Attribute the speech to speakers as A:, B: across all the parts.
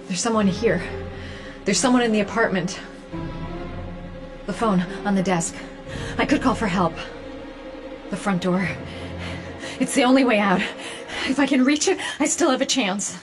A: There's someone here. There's someone in the apartment. The phone on the desk. I could call for help. The front door. It's the only way out. If I can reach it, I still have a chance.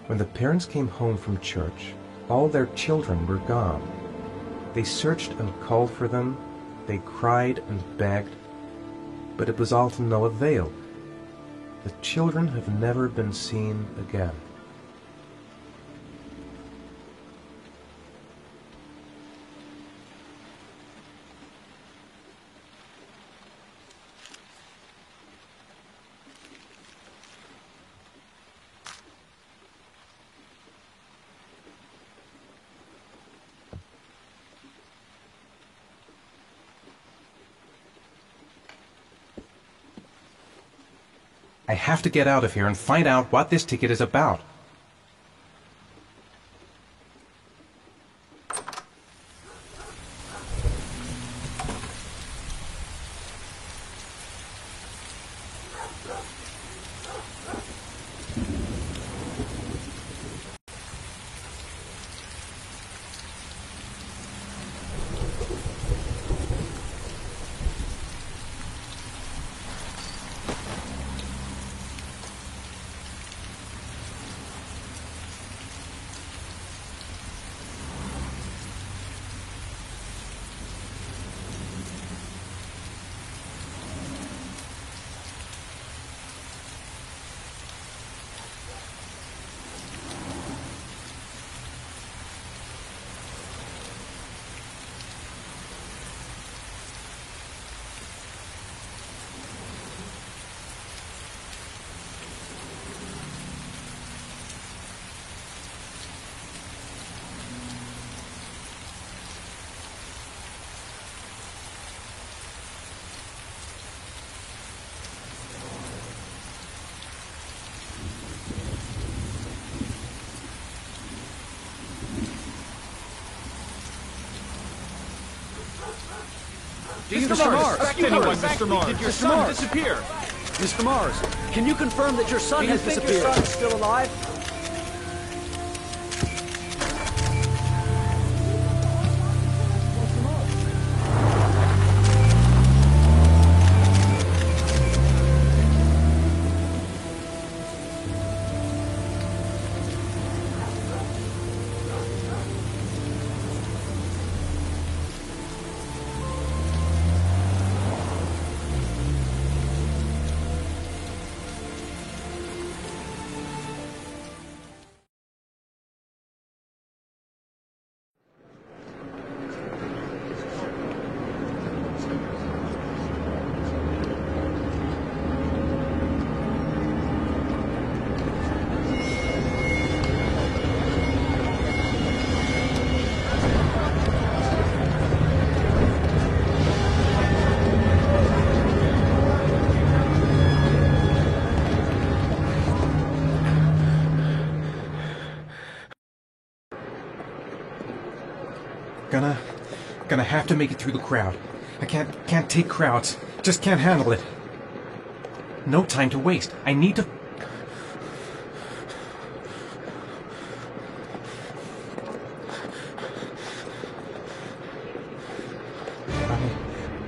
B: When the parents came home from church, all their children were gone. They searched and called for them, they cried and begged, but it was all to no avail. The children have never been seen again. I have to get out of here and find out what this ticket is about.
C: Mr. Mars, Mr. Mars, did your son disappear?
D: Mr. Mars, can you confirm that your son has disappeared?
C: Do you think your son is still alive?
B: Gonna have to make it through the crowd. I can't take crowds. Just can't handle it. No time to waste. I need to...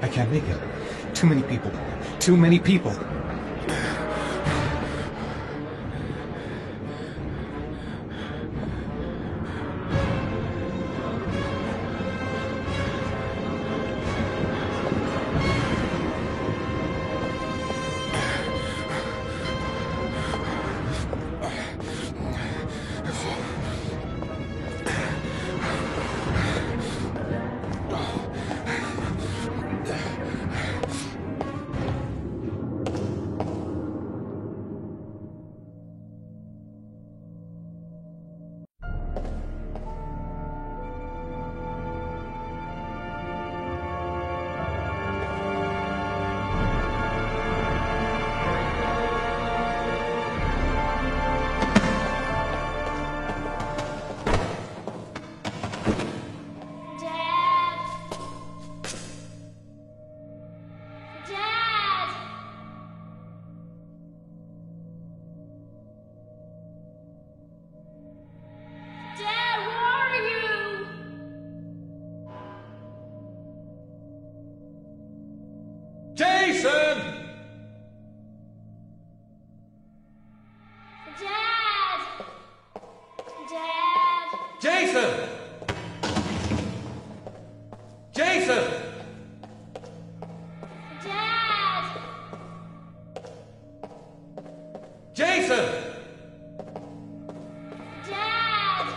B: I can't make it. Too many people. Too many people.
C: Jason!
E: Dad! Dad!
C: Jason! Jason!
E: Dad!
C: Jason!
E: Dad!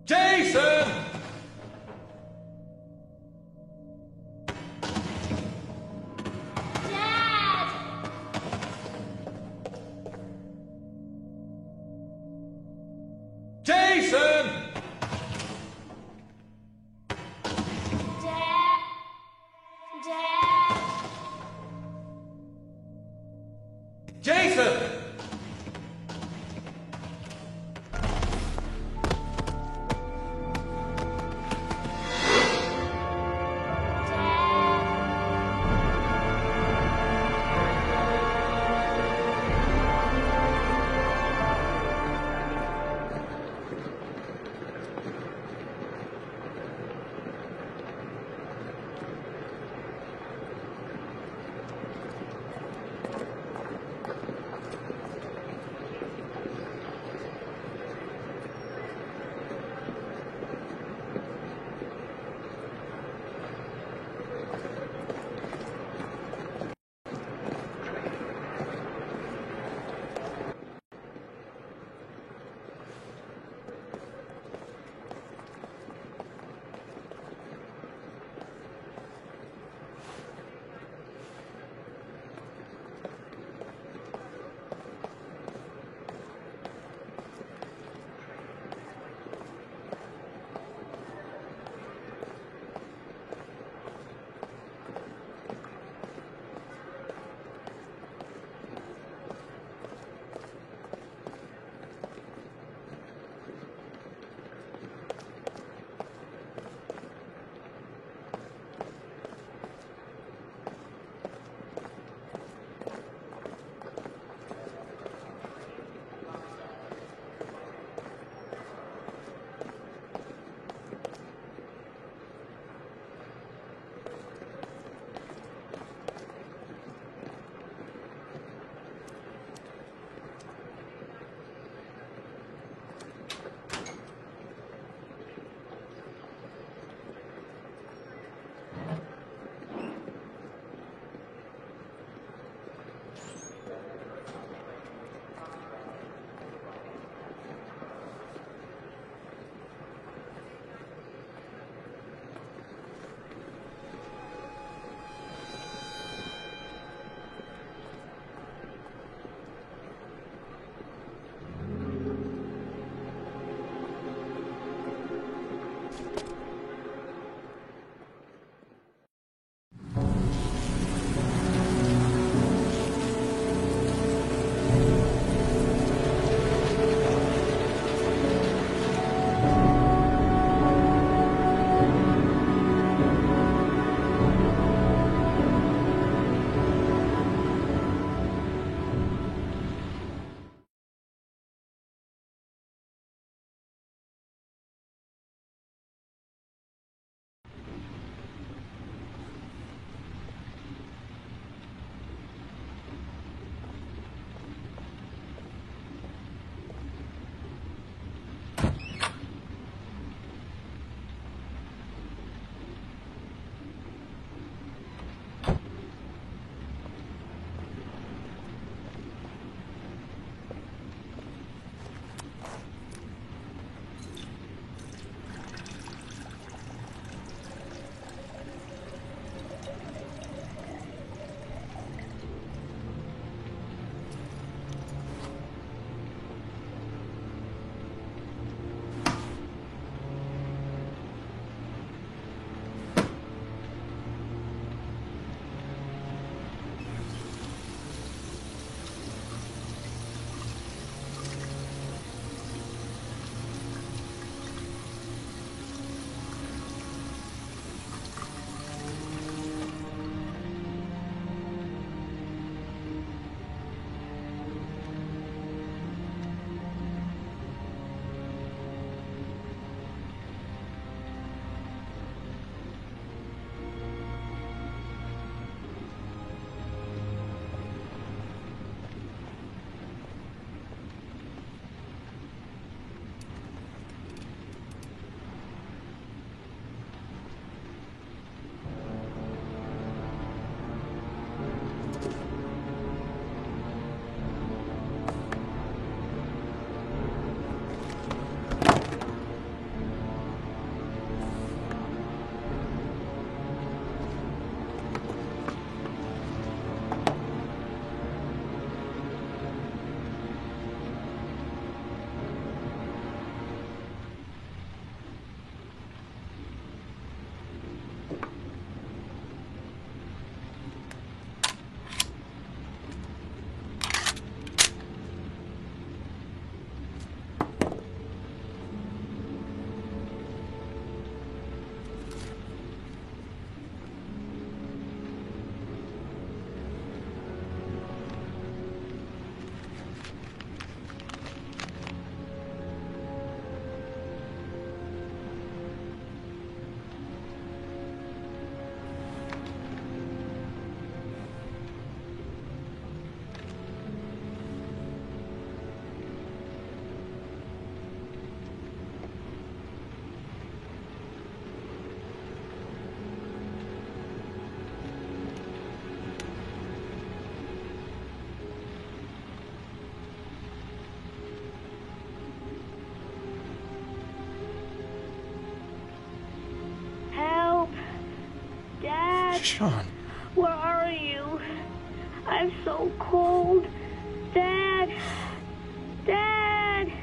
C: Jason!
E: Dad!
C: Jason!
E: Dad! Dad!
C: Jason!
F: Sean.
E: Where are you? I'm so cold. Dad! Dad!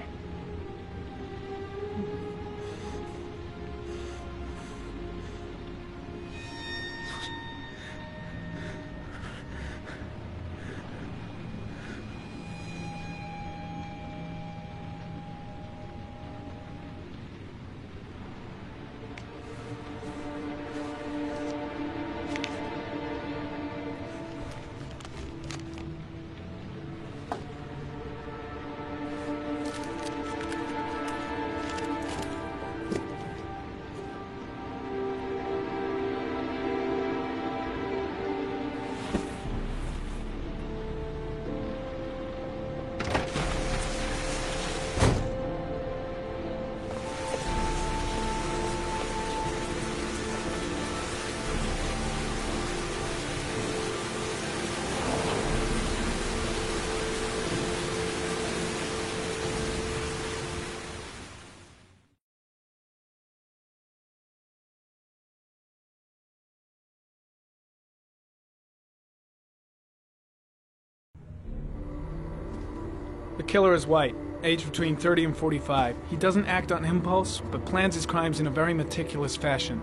G: The killer is white, aged between 30 and 45. He doesn't act on impulse, but plans his crimes in a very meticulous fashion.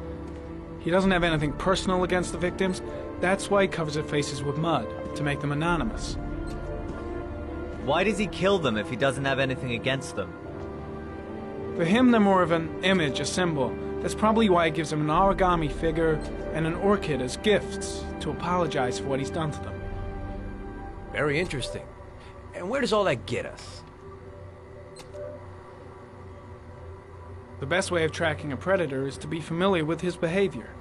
G: He doesn't have anything personal against the victims. That's why he covers their faces with mud, to make them anonymous.
H: Why does he kill them if he doesn't have anything against them?
G: For him, they're more of an image, a symbol. That's probably why he gives them an origami figure and an orchid as gifts to apologize for what he's done to them.
D: Very interesting. And where does all that get us?
G: The best way of tracking a predator is to be familiar with his behavior.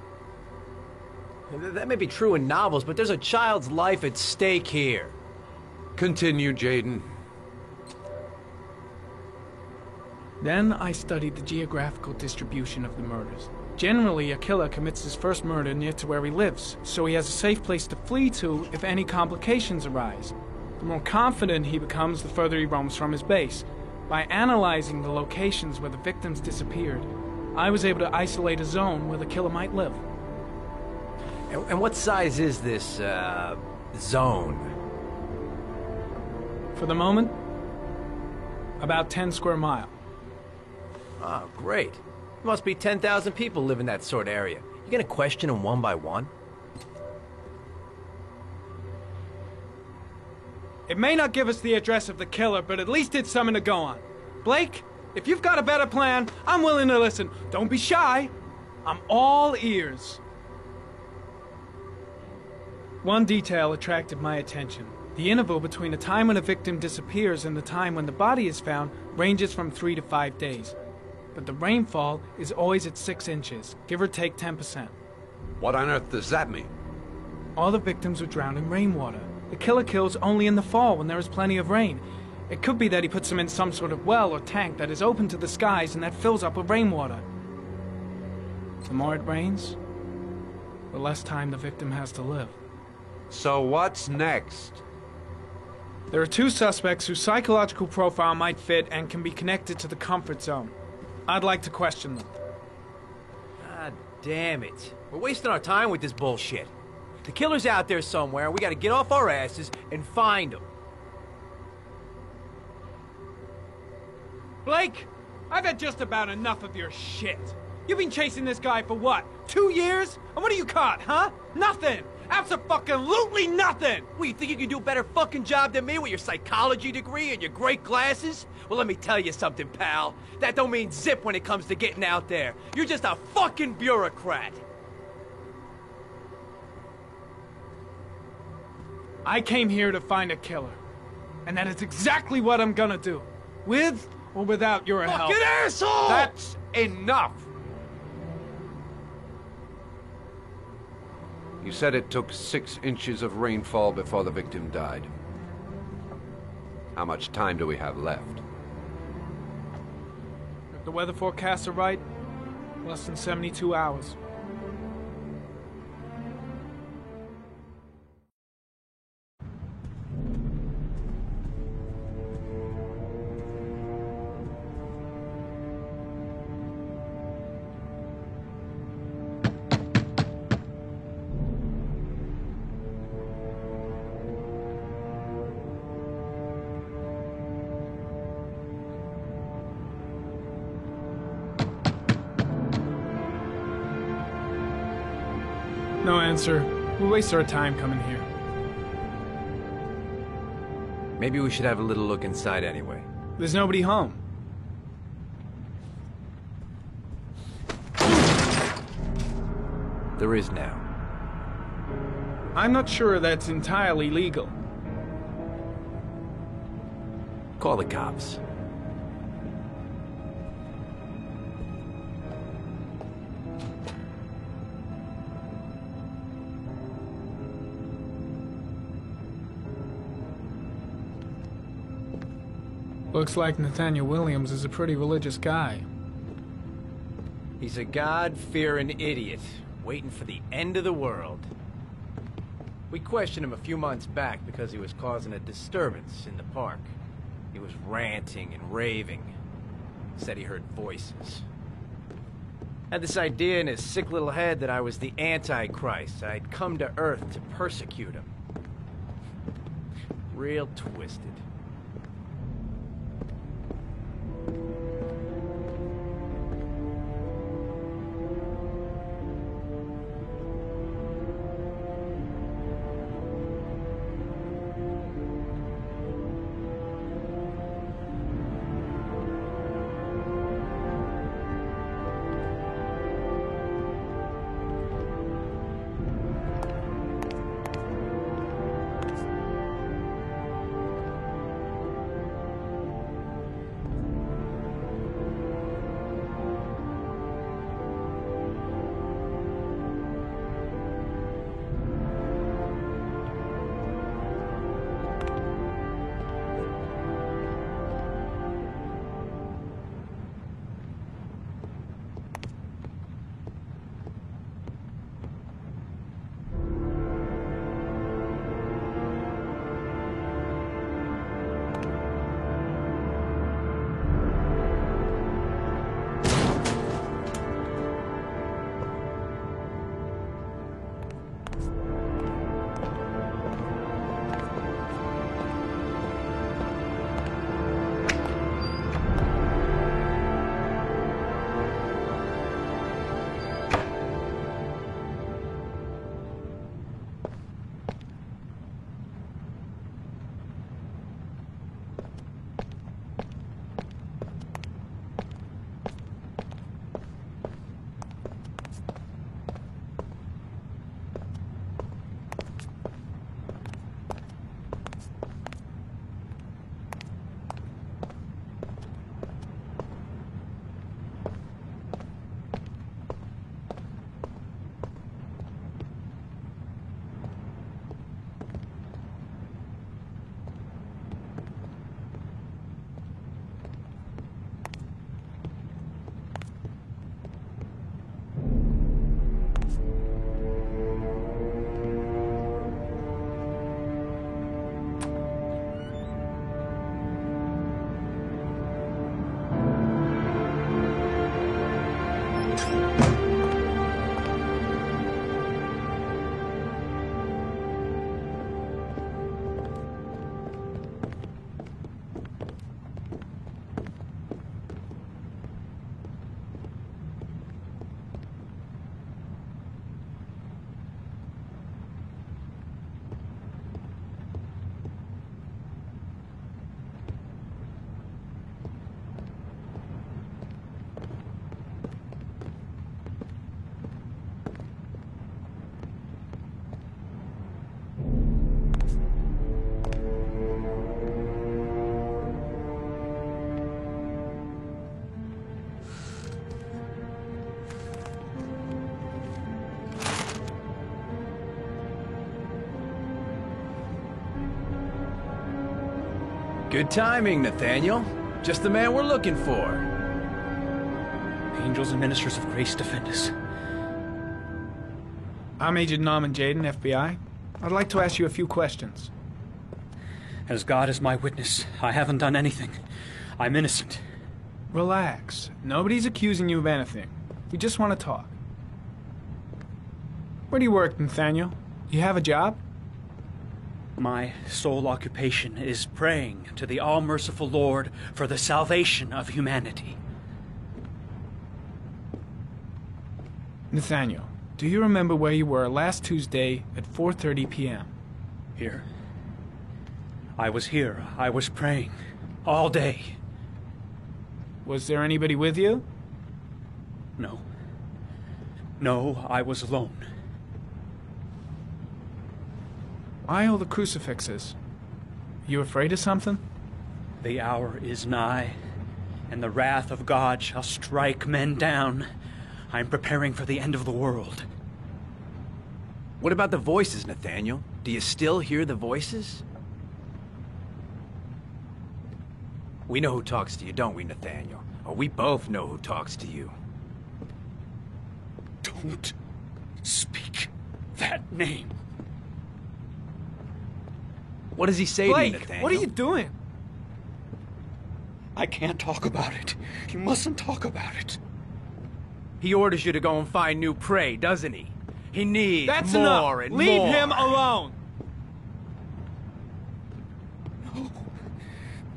D: That may be true in novels, but there's a child's life at stake here.
C: Continue, Jaden.
G: Then I studied the geographical distribution of the murders. Generally, a killer commits his first murder near to where he lives, so he has a safe place to flee to if any complications arise. The more confident he becomes, the further he roams from his base. By analyzing the locations where the victims disappeared, I was able to isolate a zone where the killer might live.
D: And what size is this, zone?
G: For the moment, about 10 square miles.
D: Oh, great. There must be 10,000 people live in that sort of area. You gonna question them one by one?
G: It may not give us the address of the killer, but at least it's something to go on. Blake, if you've got a better plan, I'm willing to listen. Don't be shy. I'm all ears. One detail attracted my attention. The interval between the time when a victim disappears and the time when the body is found ranges from 3 to 5 days. But the rainfall is always at 6 inches, give or take 10%.
C: What on earth does that mean?
G: All the victims were drowned in rainwater. The killer kills only in the fall when there is plenty of rain. It could be that he puts them in some sort of well or tank that is open to the skies and that fills up with rainwater. The more it rains, the less time the victim has to live.
C: So what's next?
G: There are 2 suspects whose psychological profile might fit and can be connected to the comfort zone. I'd like to question them.
D: God damn it. We're wasting our time with this bullshit. The killer's out there somewhere, and we gotta get off our asses and find him.
G: Blake, I've had just about enough of your shit. You've been chasing this guy for what, 2 years? And what have you caught, huh? Nothing! Abso-fucking-lutely nothing!
D: Well, you think you can do a better fucking job than me with your psychology degree and your great glasses? Well, let me tell you something, pal. That don't mean zip when it comes to getting out there. You're just a fucking bureaucrat.
G: I came here to find a killer. And that is exactly what I'm gonna do. With or without your help.
D: Fucking asshole!
C: That's enough! You said it took 6 inches of rainfall before the victim died. How much time do we have left?
G: If the weather forecasts are right, less than 72 hours. Spencer. We waste our time coming here.
D: Maybe we should have a little look inside anyway.
G: There's nobody home.
D: There is now.
G: I'm not sure that's entirely legal.
D: Call the cops.
G: Looks like Nathaniel Williams is a pretty religious guy.
D: He's a God-fearing idiot, waiting for the end of the world. We questioned him a few months back because he was causing a disturbance in the park. He was ranting and raving. Said he heard voices. Had this idea in his sick little head that I was the Antichrist. I'd come to Earth to persecute him. Real twisted. Good timing, Nathaniel. Just the man we're looking for.
F: Angels and ministers of grace defend us.
G: I'm Agent Norman Jayden, FBI. I'd like to ask you a few questions.
F: As God is my witness, I haven't done anything. I'm innocent.
G: Relax. Nobody's accusing you of anything. We just want to talk. Where do you work, Nathaniel? You have a job?
F: My sole occupation is praying to the all-merciful Lord for the salvation of humanity.
G: Nathaniel, Do you remember where you were last Tuesday at 4:30 p.m.?
F: Here. I was here. I was praying. All day.
G: Was there anybody with you?
F: No. No, I was alone.
G: Why all the crucifixes? You afraid of something?
F: The hour is nigh, and the wrath of God shall strike men down. I am preparing for the end of the world.
D: What about the voices, Nathaniel? Do you still hear the voices? We know who talks to you, don't we, Nathaniel? Or we both know who talks to you.
F: Don't speak that name.
D: What does he say to you, Nathaniel?
G: What are you doing?
F: I can't talk about it. You mustn't talk about it.
D: He orders you to go and find new prey, doesn't he? He needs
G: That's
D: more
G: enough.
D: and
G: Leave
D: more.
G: him alone.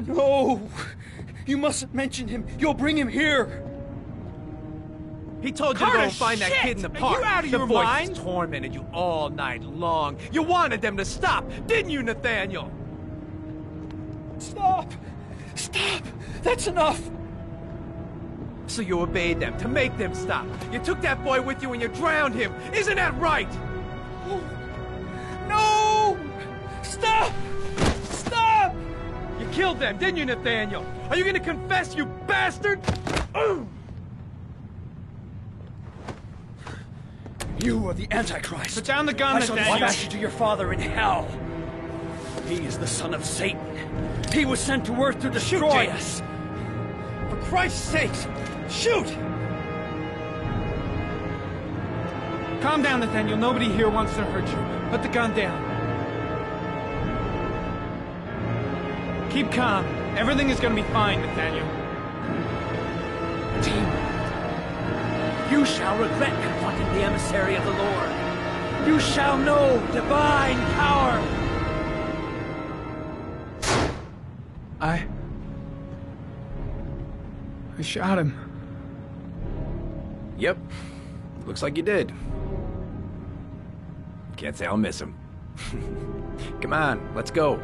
F: No! You mustn't mention him. You'll bring him here.
D: He told you to go
G: Carter,
D: and find that
G: shit!
D: kid in the
G: Are
D: park.
G: you out of
D: the
G: your
D: voices
G: mind?
D: tormented you all night long. You wanted them to stop, didn't you, Nathaniel?
F: Stop! Stop! That's enough!
D: So you obeyed them to make them stop. You took that boy with you and you drowned him. Isn't that right?
F: No! Stop! Stop!
D: You killed them, didn't you, Nathaniel? Are you gonna confess, you bastard?
F: You are the Antichrist.
G: Put down the gun,
F: I shall
G: Nathaniel.
F: dispatch you to your father in hell. He is the son of Satan. He was sent to earth to destroy us.
D: For Christ's sakes, shoot!
G: Calm down, Nathaniel. Nobody here wants to hurt you. Put the gun down. Keep calm. Everything is gonna be fine, Nathaniel.
F: You shall regret confronting the emissary of the Lord. You shall know divine power.
G: I shot him.
D: Yep. Looks like you did. Can't say I'll miss him. Come on, let's go.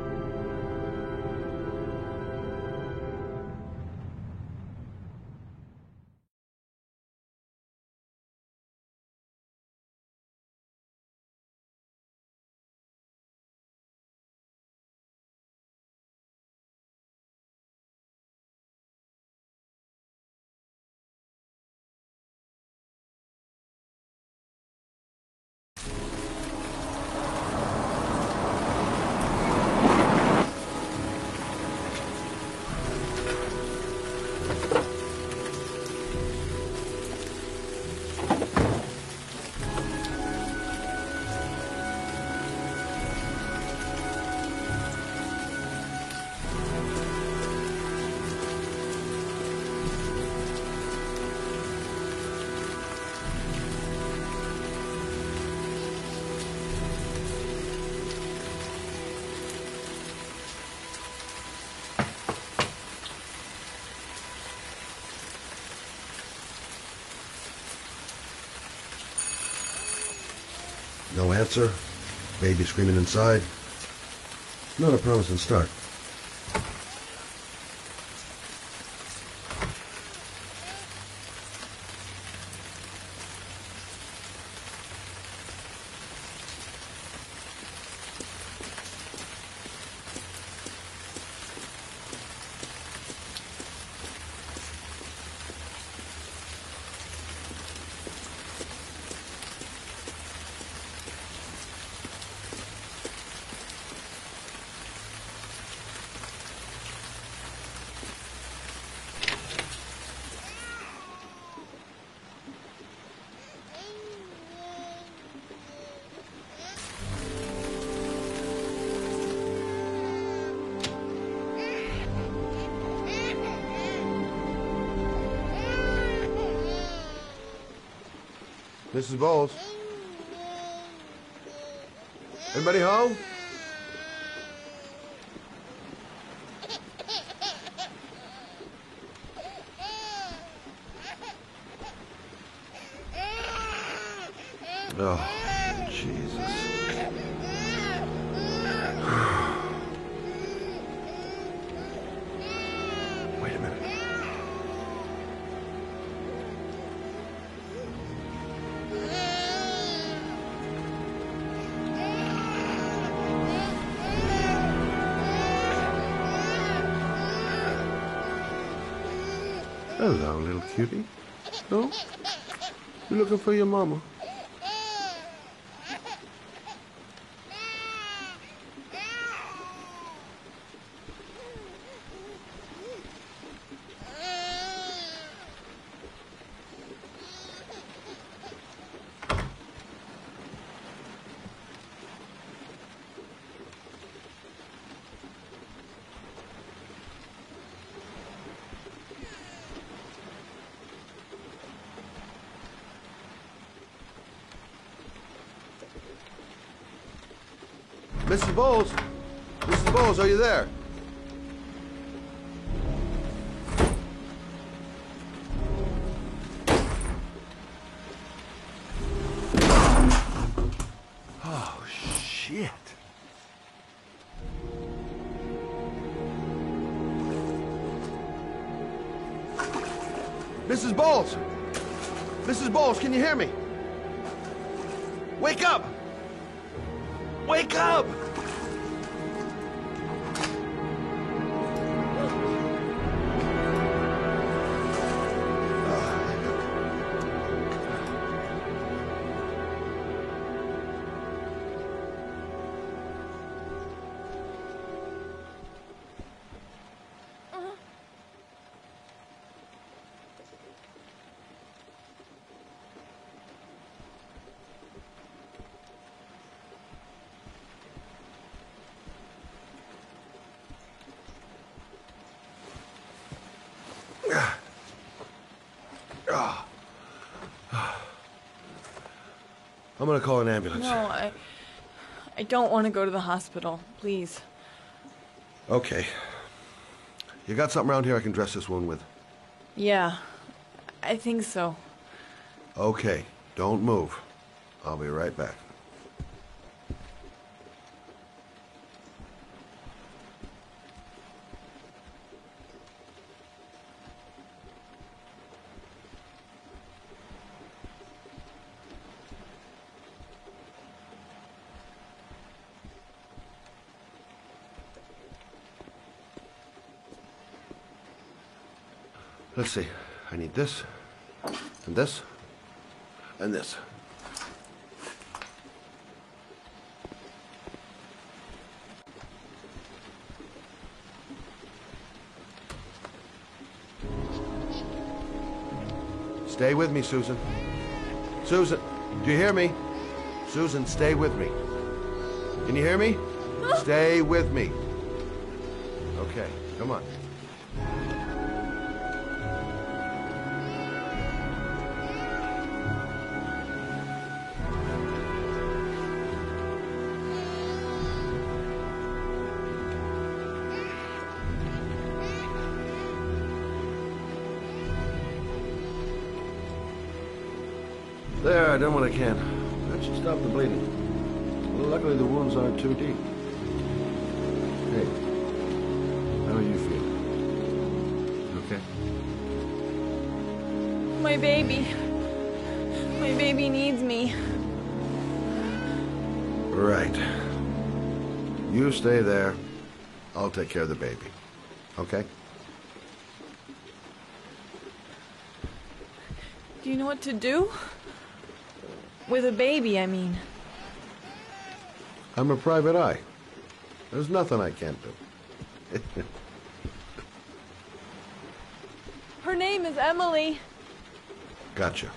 I: No answer. Baby screaming inside. Not a promising start. Mrs. Bowles. Anybody home? Oh, Jesus. Wait a minute. Hello, little cutie. No? You looking for your mama? Mrs. Bowles? Mrs. Bowles, are you there? Oh, shit. Mrs. Bowles! Mrs. Bowles, can you hear me? Wake up! Wake up! I'm gonna call an ambulance.
J: No, I don't want to go to the hospital. Please.
I: Okay. You got something around here I can dress this wound with?
J: Yeah, I think so.
I: Okay, don't move. I'll be right back. Let's see. I need this, and this, and this. Stay with me, Susan. Susan, do you hear me? Susan, stay with me. Can you hear me? Stay with me. Okay, come on. There, I done what I can. That should stop the bleeding. Well, luckily the wounds aren't too deep. Hey, how are you feeling? You okay?
J: My baby. My baby needs me.
I: Right. You stay there. I'll take care of the baby. Okay?
J: Do you know what to do? With a baby, I mean.
I: I'm a private eye. There's nothing I can't do.
J: Her name is Emily.
I: Gotcha.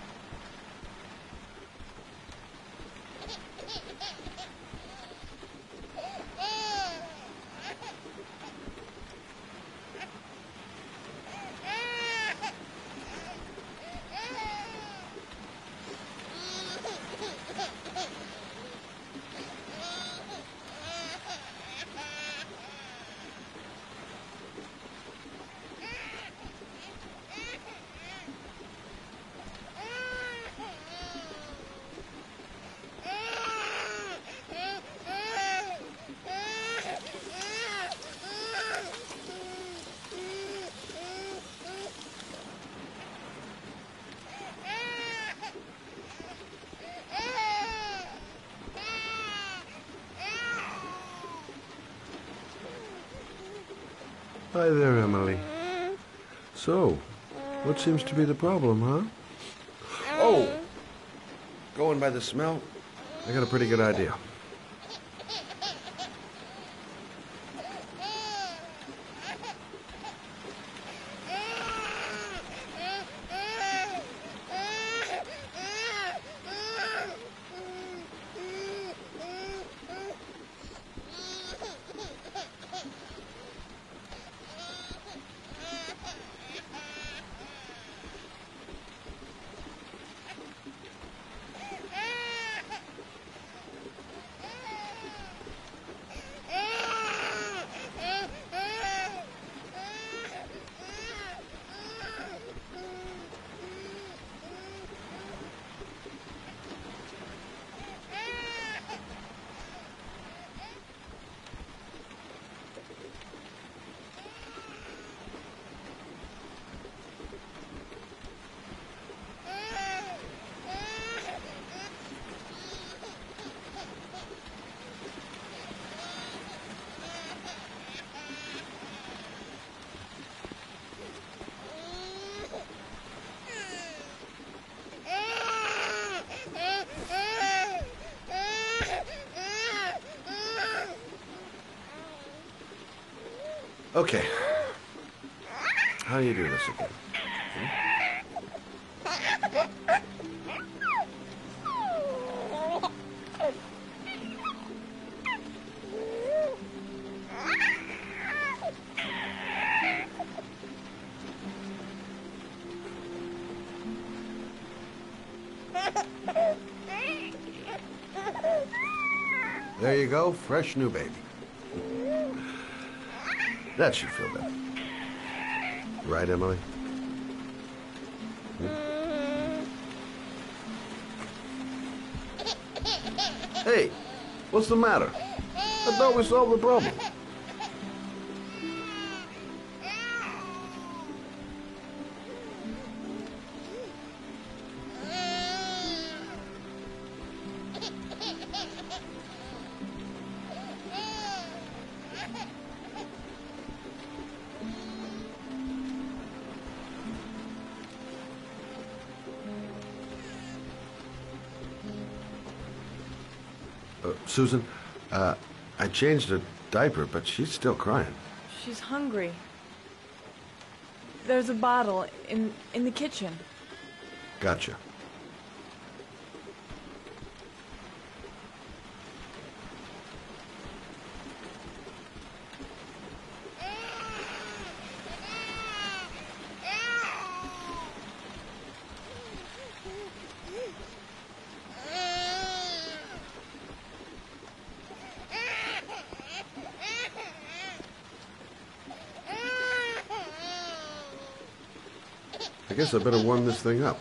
I: Hi there, Emily. So, what seems to be the problem, huh? Oh! Going by the smell, I got a pretty good idea. Okay. How do you do this again? There you go, fresh new baby. That should feel better. Right, Emily? Hey, what's the matter? I thought we solved the problem. Susan, I changed her diaper, but she's still crying.
J: She's hungry. There's a bottle in the kitchen.
I: Gotcha. I guess I better warm this thing up.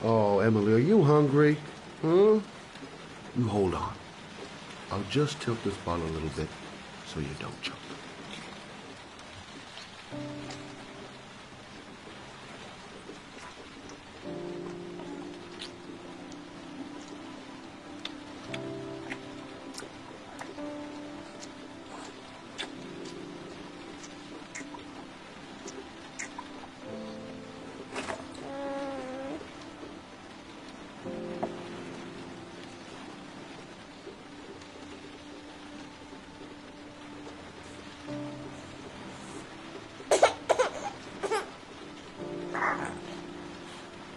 I: Oh, Emily, are you hungry? Huh? You hold on. I'll just tilt this bottle a little bit so you don't choke.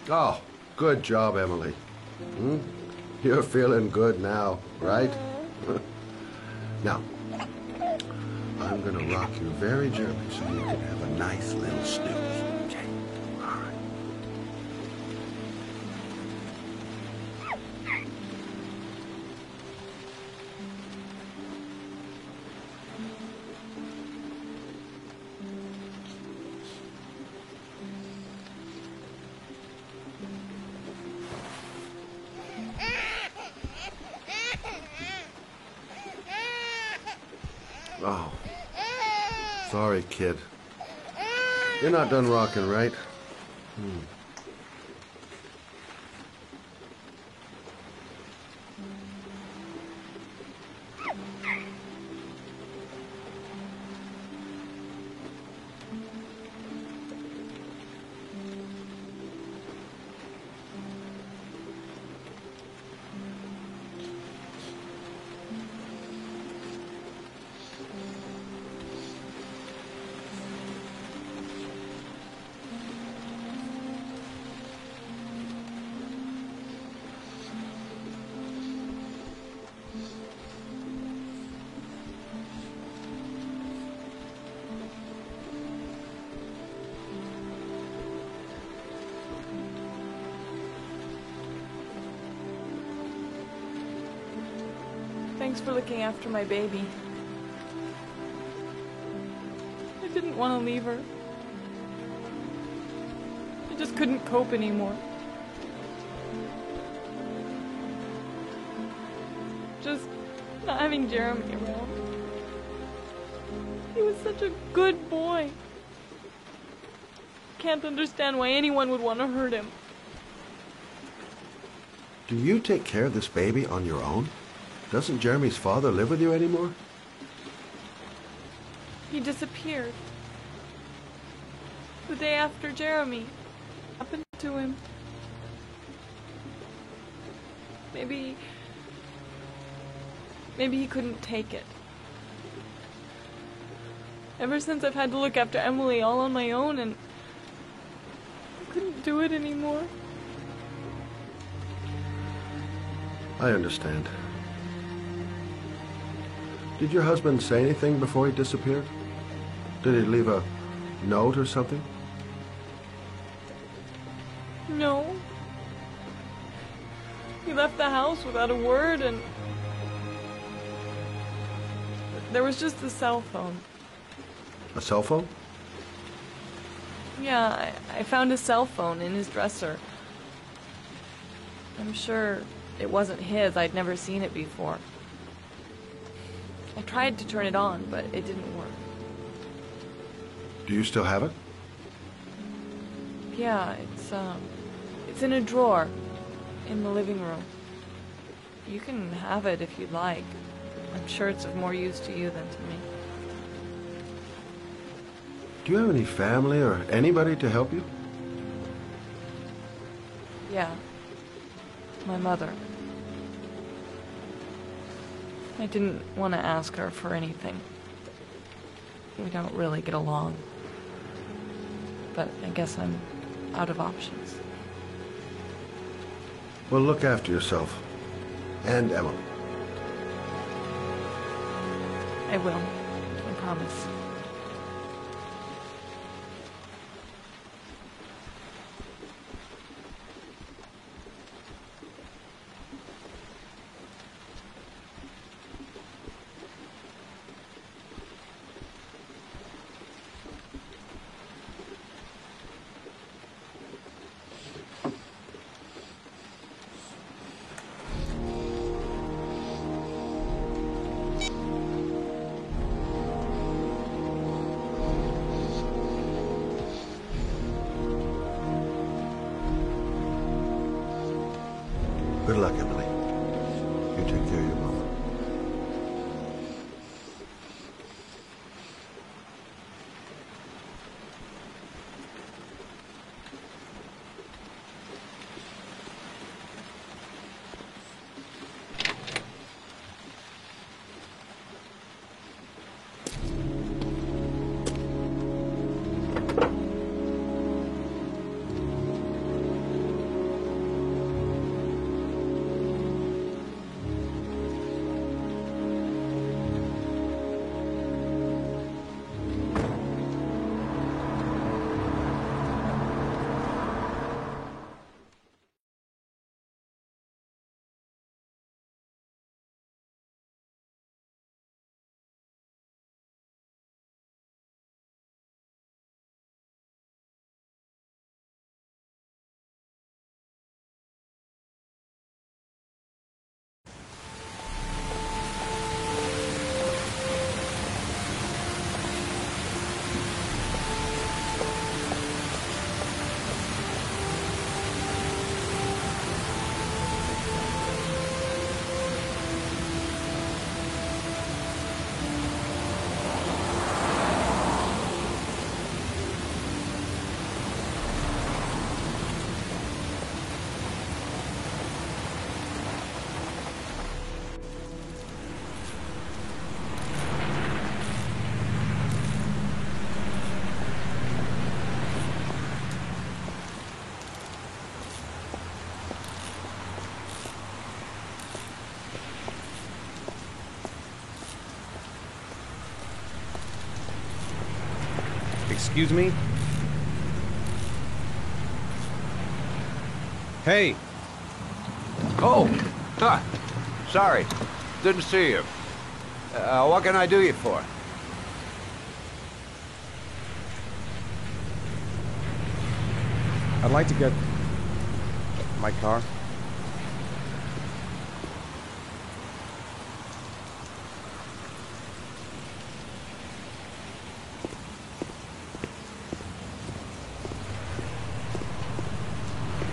I: Oh, good job, Emily. You're feeling good now, right? Now, I'm gonna rock you very gently so you can have a nice little snooze. Okay? All right. Sorry, kid. You're not done rocking, right?
J: Thanks for looking after my baby. I didn't want to leave her. I just couldn't cope anymore. Just not having Jeremy around. He was such a good boy. Can't understand why anyone would want to hurt him.
I: Do you take care of this baby on your own? Doesn't Jeremy's father live with you anymore?
J: He disappeared. The day after Jeremy. Happened to him. Maybe he couldn't take it. Ever since I've had to look after Emily all on my own, and I couldn't do it anymore.
I: I understand. Did your husband say anything before he disappeared? Did he leave a note or something?
J: No. He left the house without a word, and there was just the cell phone.
I: A cell phone?
J: Yeah, I found a cell phone in his dresser. I'm sure it wasn't his. I'd never seen it before. I tried to turn it on, but it didn't work.
I: Do you still have it?
J: Yeah, it's in a drawer in the living room. You can have it if you'd like. I'm sure it's of more use to you than to me.
I: Do you have any family or anybody to help you?
J: Yeah. My mother. I didn't want to ask her for anything. We don't really get along. But I guess I'm out of options.
I: Well, look after yourself. And Emily.
J: I will. I promise.
I: Good luck, Emily. You take care of your mother.
B: Excuse me? Hey!
C: Oh! Huh. Sorry. Didn't see you. What can I do you for?
B: I'd like to get my car.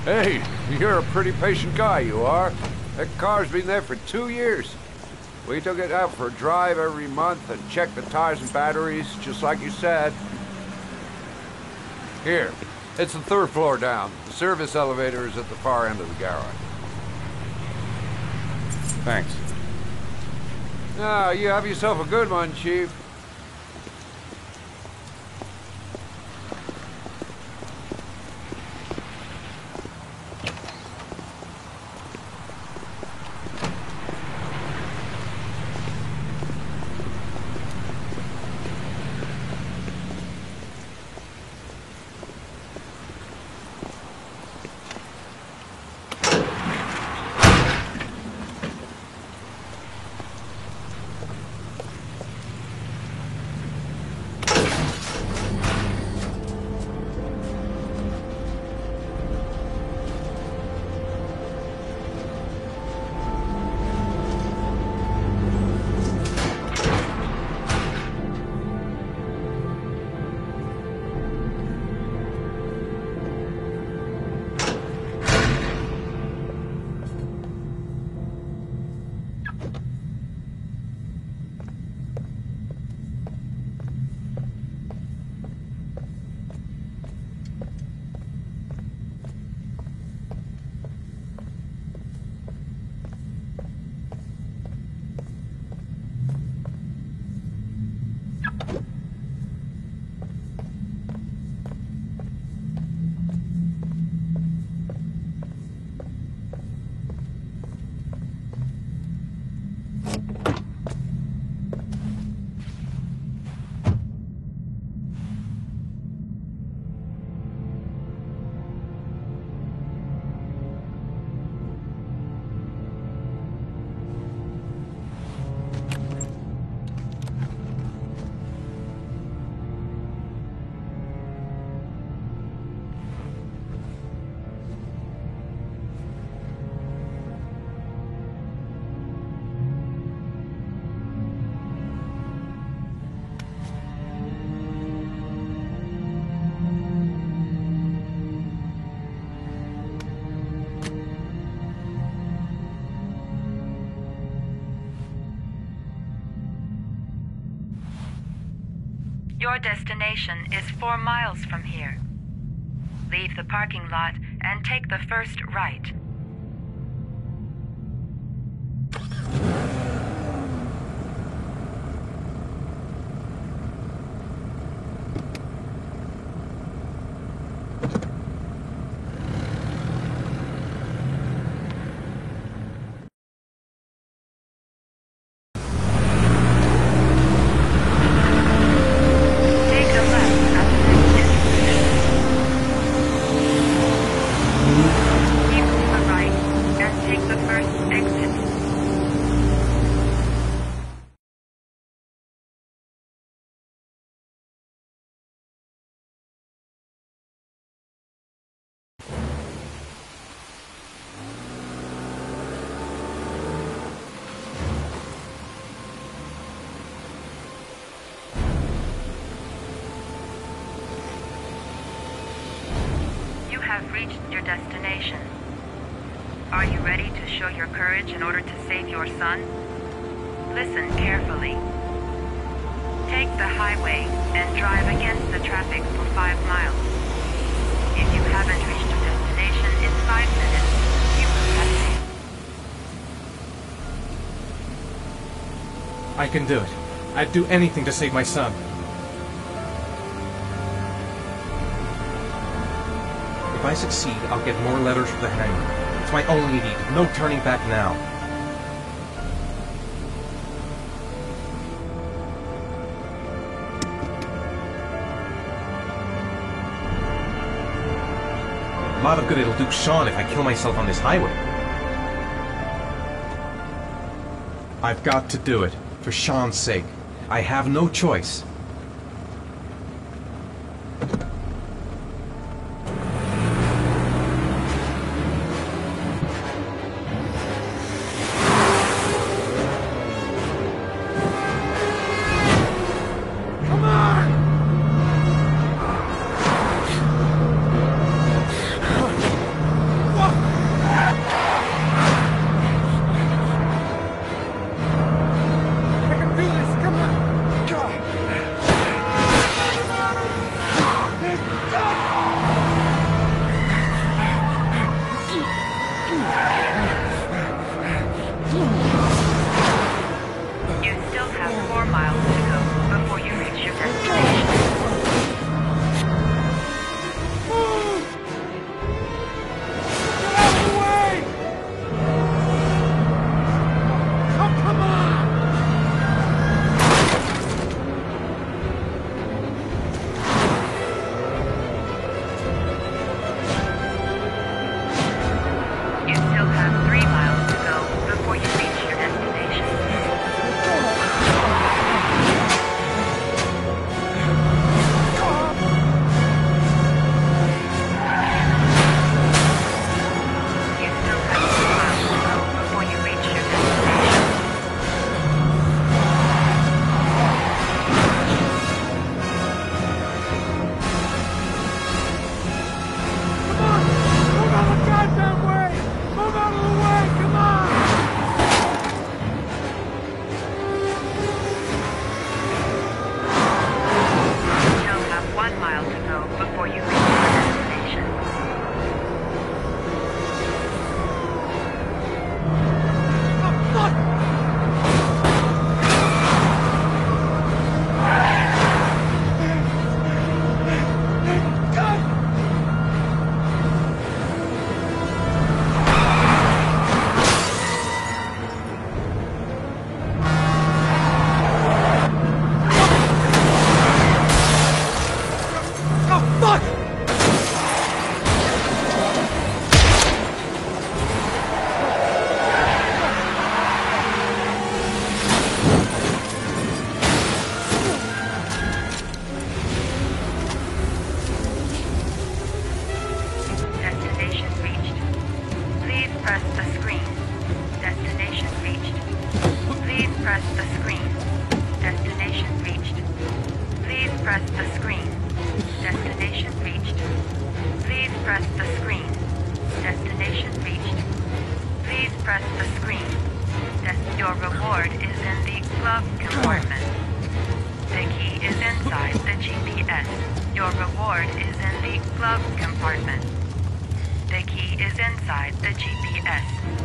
C: Hey, you're a pretty patient guy, you are. That car's been there for 2 years. We took it out for a drive every month and checked the tires and batteries, just like you said. Here, it's the 3rd floor down. The service elevator is at the far end of the garage.
B: Thanks.
C: Ah, you have yourself a good one, Chief.
K: Your destination is 4 miles from here. Leave the parking lot and take the first right. Have reached your destination. Are you ready to show your courage in order to save your son? Listen carefully. Take the highway and drive against the traffic for 5 miles. If you haven't reached your destination in 5 minutes, you will have failed.
B: I can do it. I'd do anything to save my son. If I succeed, I'll get more letters for the hangar. It's my only need. No turning back now. A lot of good it'll do Sean if I kill myself on this highway. I've got to do it, for Sean's sake. I have no choice.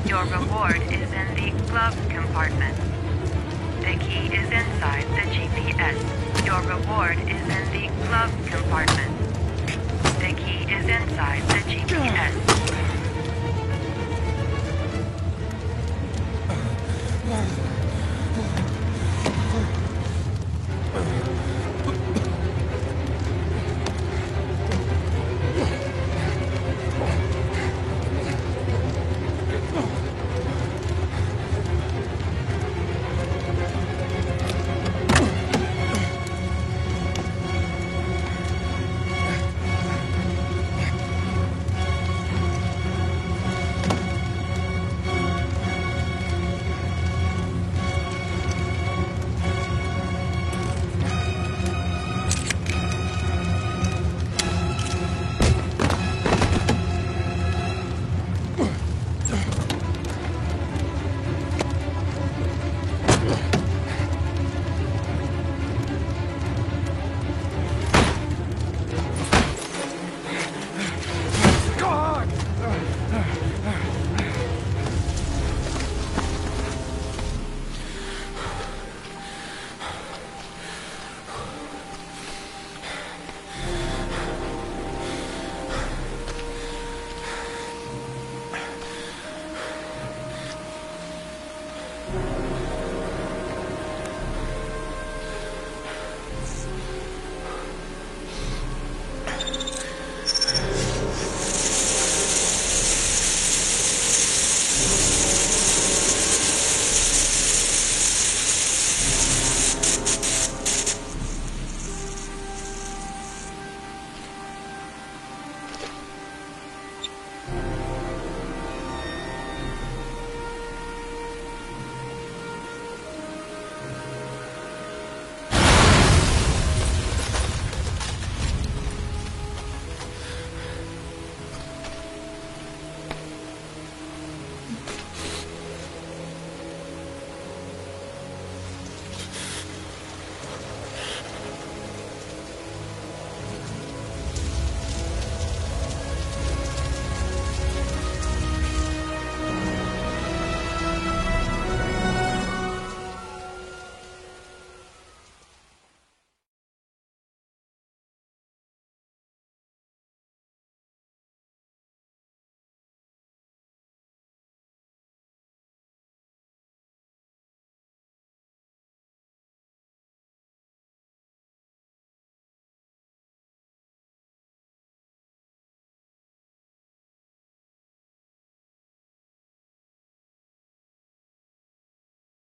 K: Your reward is in the glove compartment. The key is inside the GPS. Your reward is in the glove compartment.